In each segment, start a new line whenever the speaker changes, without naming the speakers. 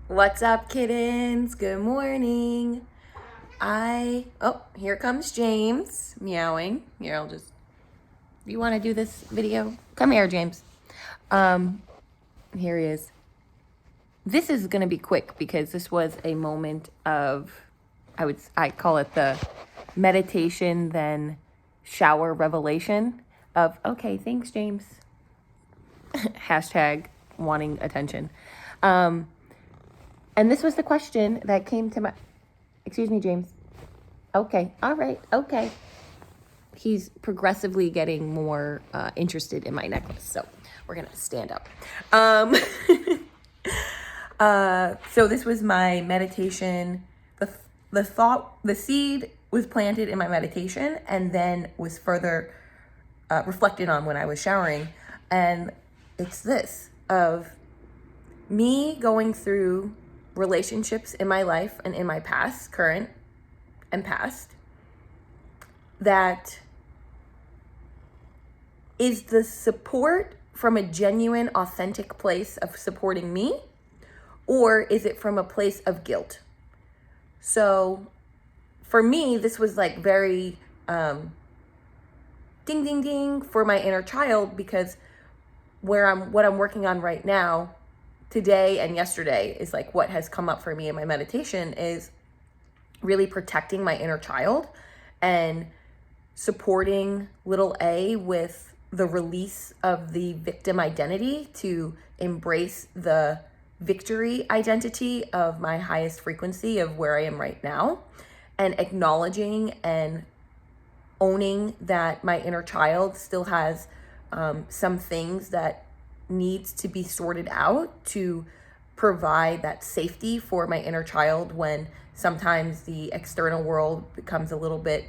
What's up, kittens? Good morning. Here comes James meowing. Here, you want to do this video? Come here, James. Here he is. This is going to be quick because this was a moment of, I call it the meditation, then shower revelation of, okay, thanks, James. Hashtag wanting attention. And this was the question that came to my, excuse me, James. Okay, all right, okay. He's progressively getting more interested in my necklace, so we're gonna stand up. So this was my meditation. The seed was planted in my meditation and then was further reflected on when I was showering. And it's this of me going through relationships in my life and in my past, current and past, that is the support from a genuine, authentic place of supporting me, or is it from a place of guilt? So for me, this was like very ding, ding, ding for my inner child, because what I'm working on right now, today and yesterday, is like what has come up for me in my meditation is really protecting my inner child and supporting little A with the release of the victim identity to embrace the victory identity of my highest frequency of where I am right now, and acknowledging and owning that my inner child still has some things that needs to be sorted out to provide that safety for my inner child when sometimes the external world becomes a little bit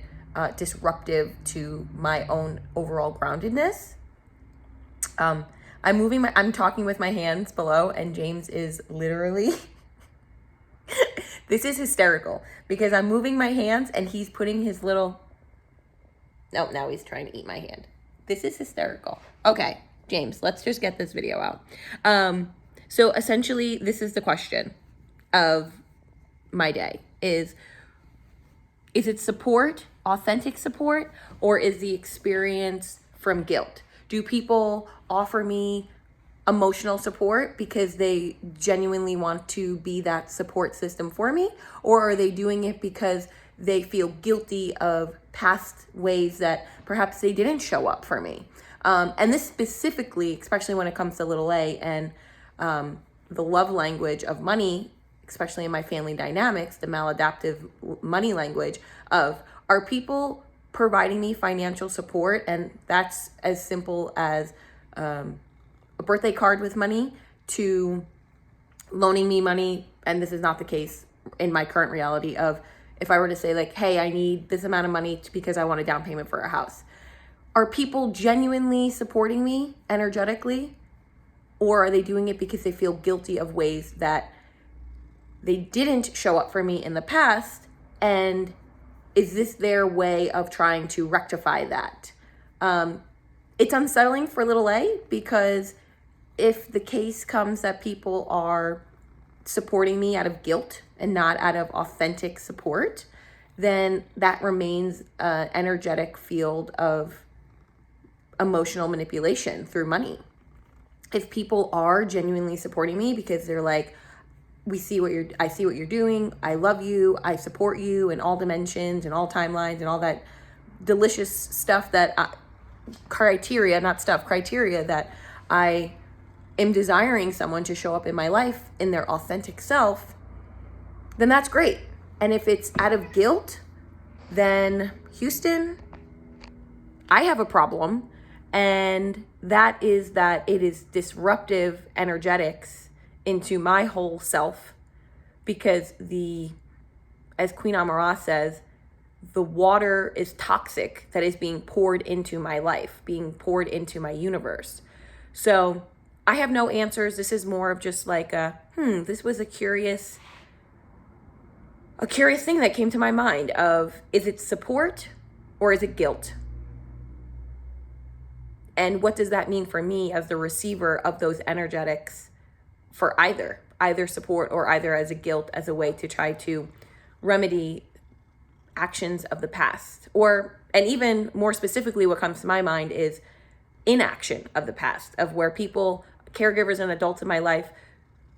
disruptive to my own overall groundedness. I'm talking with my hands below, and James is literally this is hysterical because I'm moving my hands and he's putting his little, no, now he's trying to eat my hand. This is hysterical. Okay, James, let's just get this video out. So essentially, this is the question of my day is it support, authentic support, or is the experience from guilt? Do people offer me emotional support because they genuinely want to be that support system for me? Or are they doing it because they feel guilty of past ways that perhaps they didn't show up for me? And this specifically, especially when it comes to little A and the love language of money, especially in my family dynamics, the maladaptive money language of, are people providing me financial support? And that's as simple as a birthday card with money to loaning me money. And this is not the case in my current reality of, if I were to say like, hey, I need this amount of money because I want a down payment for a house. Are people genuinely supporting me energetically? Or are they doing it because they feel guilty of ways that they didn't show up for me in the past? And is this their way of trying to rectify that? It's unsettling for little A, because if the case comes that people are supporting me out of guilt and not out of authentic support, then that remains an energetic field of emotional manipulation through money. If people are genuinely supporting me because they're like, I see what you're doing, I love you, I support you in all dimensions and all timelines and all that delicious stuff that criteria that I am desiring someone to show up in my life in their authentic self, then that's great. And if it's out of guilt, then Houston, I have a problem. And that is that it is disruptive energetics into my whole self, because as Queen Amara says, the water is toxic that is being poured into my life, being poured into my universe. So I have no answers. This is more of just like this was a curious thing that came to my mind of, is it support or is it guilt? And what does that mean for me as the receiver of those energetics for either? either support or either as a guilt, as a way to try to remedy actions of the past. And even more specifically, what comes to my mind is inaction of the past, of where people, caregivers and adults in my life,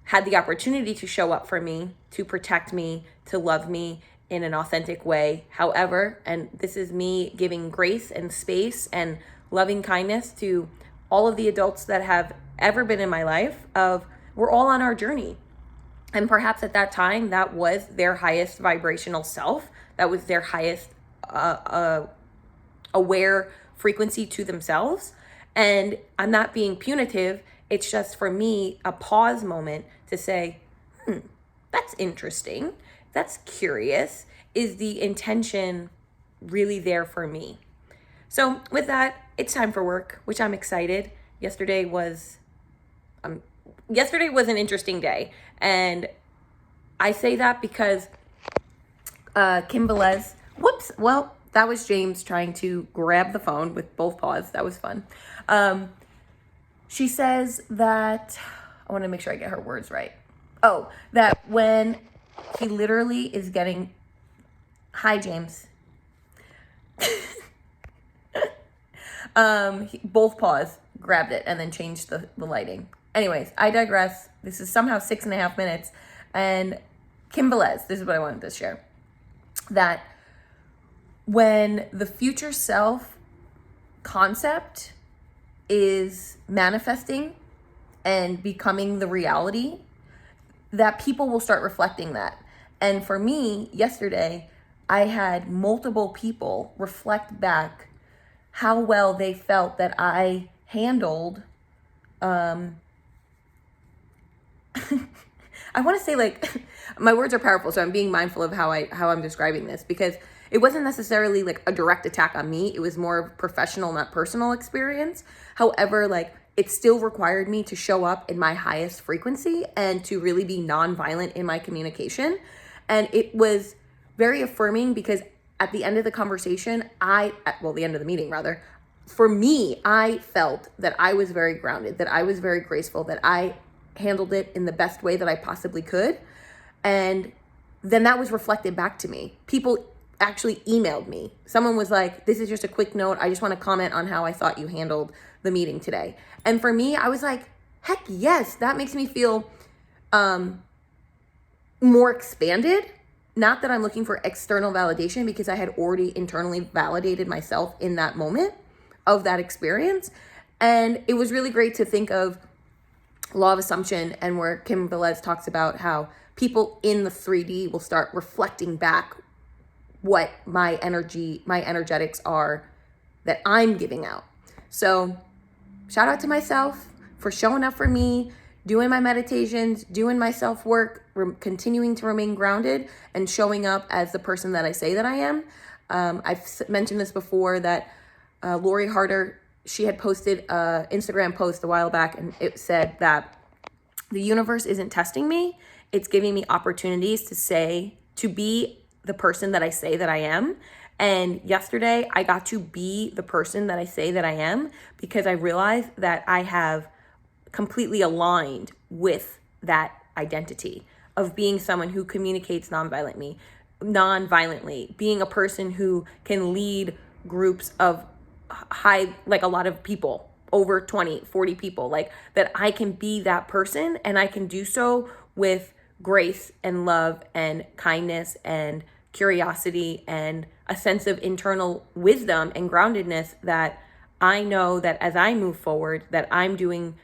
had the opportunity to show up for me, to protect me, to love me in an authentic way. However, and this is me giving grace and space and loving kindness to all of the adults that have ever been in my life, of we're all on our journey. And perhaps at that time, that was their highest vibrational self. That was their highest aware frequency to themselves. And I'm not being punitive. It's just, for me, a pause moment to say, that's interesting. That's curious. Is the intention really there for me? So with that, it's time for work, which I'm excited. Yesterday was an interesting day. And I say that because Kim Velez, that was James trying to grab the phone with both paws. That was fun. She says that, I want to make sure I get her words right. Oh, that when he literally is getting, hi, James. Both paws grabbed it and then changed the lighting. Anyways, I digress. This is somehow 6.5 minutes. And Kim Velez, this is what I wanted to share. That when the future self concept is manifesting and becoming the reality, that people will start reflecting that. And for me, yesterday, I had multiple people reflect back how well they felt that I handled, I want to say, like, my words are powerful, so I'm being mindful of how I'm describing this, because it wasn't necessarily like a direct attack on me. It was more of professional, not personal experience. However, like, it still required me to show up in my highest frequency and to really be nonviolent in my communication. And it was very affirming, because at the end of the conversation, the end of the meeting rather, for me, I felt that I was very grounded, that I was very graceful, that I handled it in the best way that I possibly could. And then that was reflected back to me. People actually emailed me. Someone was like, this is just a quick note. I just want to comment on how I thought you handled the meeting today. And for me, I was like, heck yes, that makes me feel more expanded. Not that I'm looking for external validation, because I had already internally validated myself in that moment of that experience. And it was really great to think of law of assumption, and where Kim Velez talks about how people in the 3D will start reflecting back what my energetics are that I'm giving out. So shout out to myself for showing up for me, doing my meditations, doing my self-work, continuing to remain grounded, and showing up as the person that I say that I am. I've mentioned this before, that Lori Harder, she had posted an Instagram post a while back, and it said that the universe isn't testing me. It's giving me opportunities to be the person that I say that I am. And yesterday I got to be the person that I say that I am, because I realized that I have completely aligned with that identity of being someone who communicates non-violently, being a person who can lead groups of like a lot of people, over 20, 40 people, like that. I can be that person, and I can do so with grace and love and kindness and curiosity and a sense of internal wisdom and groundedness, that I know that as I move forward, that I'm doing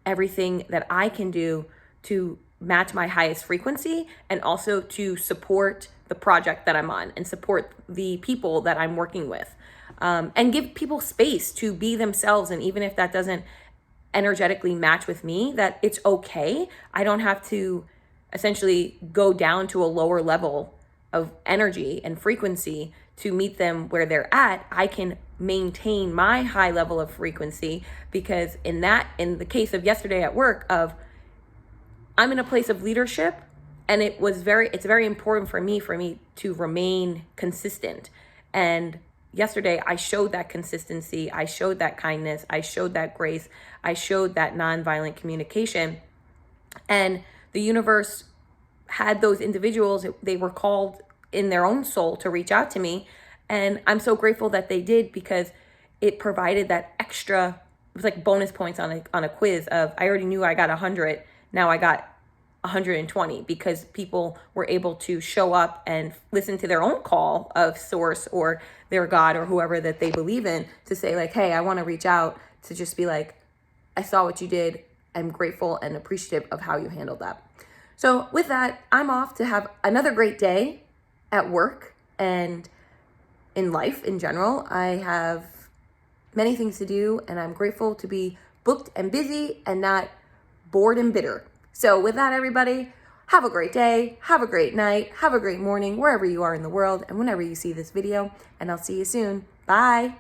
everything that I can do to match my highest frequency, and also to support the project that I'm on and support the people that I'm working with, and give people space to be themselves. And even if that doesn't energetically match with me, that it's okay. I don't have to essentially go down to a lower level of energy and frequency to meet them where they're at. I can maintain my high level of frequency, because in the case of yesterday at work, I'm in a place of leadership, and it's very important for me to remain consistent. And yesterday I showed that consistency, I showed that kindness, I showed that grace, I showed that nonviolent communication. And the universe had those individuals, they were called in their own soul to reach out to me. And I'm so grateful that they did, because it provided that extra, it was like bonus points on a quiz of, I already knew I got 100. Now I got 120, because people were able to show up and listen to their own call of source or their God or whoever that they believe in, to say like, hey, I want to reach out, to just be like, I saw what you did. I'm grateful and appreciative of how you handled that. So with that, I'm off to have another great day at work and in life in general. I have many things to do, and I'm grateful to be booked and busy and not bored and bitter. So with that, everybody, have a great day, have a great night, have a great morning, wherever you are in the world, and whenever you see this video, and I'll see you soon. Bye.